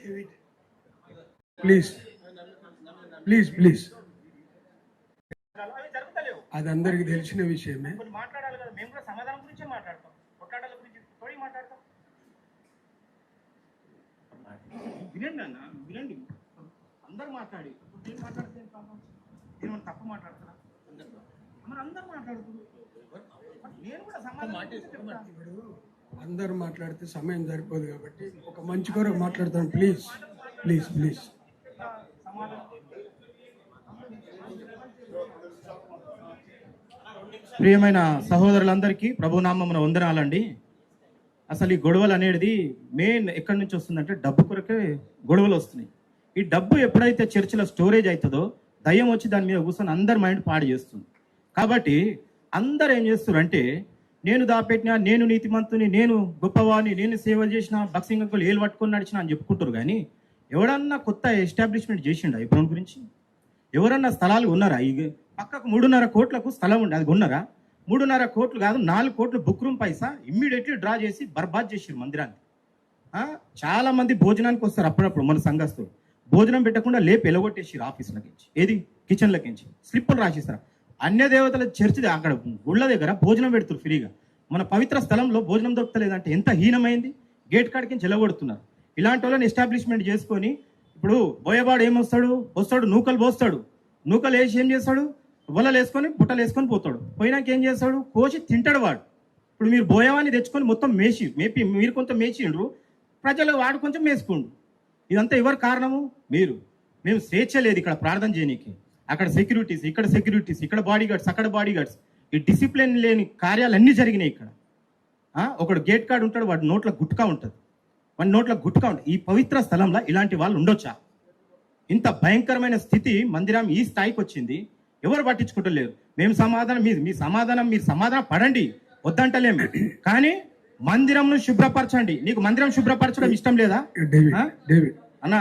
Please please please, అది అందరికి తెలిసిన విషయమే. మాట్లాడాలి కదా, మేము కూడా సమాధానం గురించే మాట్లాడతాం, కొట్లాడాల గురించి తోడి మాట్లాడతాం. వినండి అన్న, వినండి, అందరు మాట్లాడి నేను మాట్లాడితే నేను తప్పు మాట్లాడుతున్నా, మరి అందరు మాట్లాడుతున్నారు, నేను కూడా సమాధానం. అందరు మాట్లాడితే సమయం సరిపోదు కాబట్టి ఒక మంచి కొరకు మాట్లాడతాను. Please please please. ప్రియమైన సహోదరులందరికీ ప్రభునామమున వందనాలండి. అసలు ఈ గొడవలు అనేది మెయిన్ ఎక్కడి నుంచి వస్తుందంటే డబ్బు కొరకే గొడవలు వస్తున్నాయి. ఈ డబ్బు ఎప్పుడైతే చర్చిలో స్టోరేజ్ అవుతుందో దయ్యం వచ్చి దాని మీద కూర్చొని అందరి మైండ్ పాడు చేస్తుంది. కాబట్టి అందరు ఏం చేస్తారు అంటే నేను దాపెట్టినా, నేను నీతిమంతుని, నేను గొప్పవాడిని, నేను సేవ చేసిన, బక్సింగ్ అంకులు ఏలు పట్టుకొని నడిచిన అని చెప్పుకుంటారు. కానీ ఎవడన్నా కొత్త ఎస్టాబ్లిష్మెంట్ చేసిండా ఈ ప్రభుత్వం గురించి? ఎవరన్నా స్థలాలు ఉన్నారా? ఈ పక్కకు 3.5 కోట్లకు స్థలం ఉండే, అది ఉన్నారా? 3.5 కోట్లు కాదు, 4 కోట్లు బుక్ రూమ్ పైసా ఇమ్మీడియట్లీ డ్రా చేసి బర్బాద్ చేసారు మందిరాన్ని. చాలా మంది భోజనానికి వస్తారు, అప్పుడప్పుడు మన సంఘస్థులు భోజనం పెట్టకుండా లేపి ఎలగొట్టేసారు ఆఫీసులకించి, ఏది కిచెన్లకించి స్లిప్పులు రాసిస్తారు. అన్య దేవతల చర్చి అక్కడ గుళ్ళ దగ్గర భోజనం పెడుతున్నారు ఫ్రీగా. మన పవిత్ర స్థలంలో భోజనం దొరకలేదంటే ఎంత హీనమైంది. గేట్ కాడికి చెలగొడుతున్నారు. ఇలాంటి వాళ్ళని ఎస్టాబ్లిష్మెంట్ చేసుకొని ఇప్పుడు బోయవాడు వస్తాడు నూకలు పోస్తాడు, నూకలు వేసి ఏం చేస్తాడు, వలలు వేసుకొని బుట్టలు వేసుకొని పోతాడు. పోయినాక ఏం చేస్తాడు, కోసి తింటాడు వాడు. ఇప్పుడు మీరు బోయవాన్ని తెచ్చుకొని మొత్తం మేపి మీరు కొంత మేచిండ్రు, ప్రజలు వాడు కొంచెం మేసుకోండు. ఇదంతా ఎవరు కారణము? మీరు. మేము స్వేచ్ఛ లేదు ఇక్కడ ప్రార్థన చేయనీకి. అక్కడ సెక్యూరిటీస్, ఇక్కడ సెక్యూరిటీస్, ఇక్కడ బాడీ గార్డ్స్, అక్కడ బాడీ గార్డ్స్. ఈ డిసిప్లిన్ లేని కార్యాలు అన్నీ జరిగినాయి ఇక్కడ. ఒకడు గేట్ కార్డ్ ఉంటాడు, వాడి నోట్ల గుట్కా ఉంటుంది, వాడి నోట్ల గుట్కా ఉంటుంది. ఈ పవిత్ర స్థలంలో ఇలాంటి వాళ్ళు ఉండొచ్చా? ఇంత భయంకరమైన స్థితి మందిరం ఈ స్థాయికి వచ్చింది. ఎవరు పట్టించుకుంటలేరు. మేము సమాధానం, మీరు సమాధానం పడండి, వద్దంటలేము. కానీ మందిరంను శుభ్రపరచండి. నీకు మందిరం శుభ్రపరచడం ఇష్టం లేదా అన్న?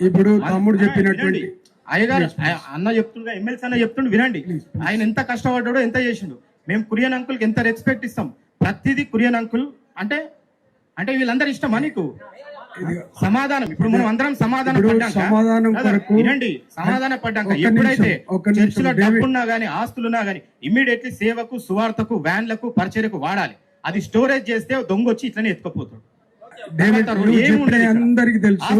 ఇప్పుడు తమ్ముడు చెప్పినటువంటి అయ్యగారు అన్న చెప్తుండగా, ఎమ్మెల్సీ అన్న చెప్తుండే వినండి. ఆయన ఎంత కష్టపడ్డాడో, ఎంత చేసిండు. మేము కురియన్ అంకుల్కి ఎంత రెస్పెక్ట్ ఇస్తాం. ప్రతిదీ కురియన్ అంకుల్ అంటే అంటే వీళ్ళందరూ ఇష్టమా నీకు? సమాధానం. ఇప్పుడు మనం అందరం సమాధానం పడ్డాక ఎప్పుడైతే చర్చిలో డబ్బున్నా గానీ, ఆస్తులున్నా గానీ ఇమ్మీడియట్లీ సేవకు, సువార్తకు, వ్యాన్లకు, పరిచర్యకు వాడాలి. అది స్టోరేజ్ చేస్తే దొంగ వచ్చి ఇట్లనే ఎత్తుకుపోతాడు. అందరికి తెలుసు.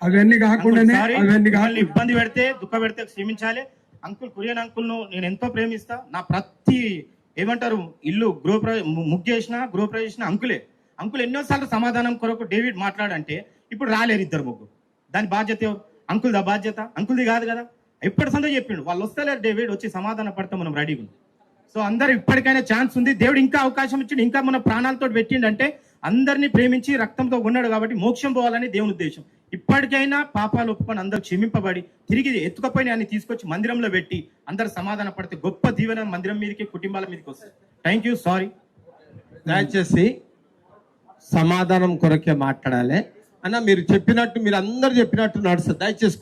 అవన్నీ కాకుండా ఇబ్బంది పెడితే, దుఃఖ పెడితే క్షమించాలి. అంకుల్ కురియన్ అంకుల్ ను నేను ఎంతో ప్రేమిస్తా. నా ప్రతి ఏమంటారు ఇల్లు గృహప్రవేశిన అంకుల్ ఎన్నోసార్లు సమాధానం కొరకు డేవిడ్ మాట్లాడంటే ఇప్పుడు రాలేరు ఇద్దరు ముగ్గురు. దాని బాధ్యత ఎవరు? అంకుల్దా బాధ్యత? అంకుల్ది కాదు కదా. ఎప్పటి సందో చెప్పిండు, వాళ్ళు వస్తలేరు, డేవిడ్ వచ్చి సమాధానం పడతాం, మనం రెడీగా ఉంది. సో అందరు ఇప్పటికైనా ఛాన్స్ ఉంది. దేవుడు ఇంకా అవకాశం ఇచ్చిండు, ఇంకా మన ప్రాణాలతో పెట్టిండంటే అందరినీ ప్రేమించి రక్తంతో ఉన్నాడు కాబట్టి మోక్షం పోవాలని దేవుని ఉద్దేశం. ఇప్పటికైనా పాపాలు ఒప్పుకొని అందరూ క్షమింపబడి తిరిగి ఎత్తుకపోయిన అన్ని తీసుకొచ్చి మందిరంలో పెట్టి అందరు సమాధాన పడితే గొప్ప దీవెన మందిరం మీదకి, కుటుంబాల మీదకి వస్తుంది. Thank you. సారీ. దయచేసి సమాధానం కొరకే మాట్లాడాలి అన్న. మీరు అందరు చెప్పినట్టు నడుస్తుంది. దయచేసి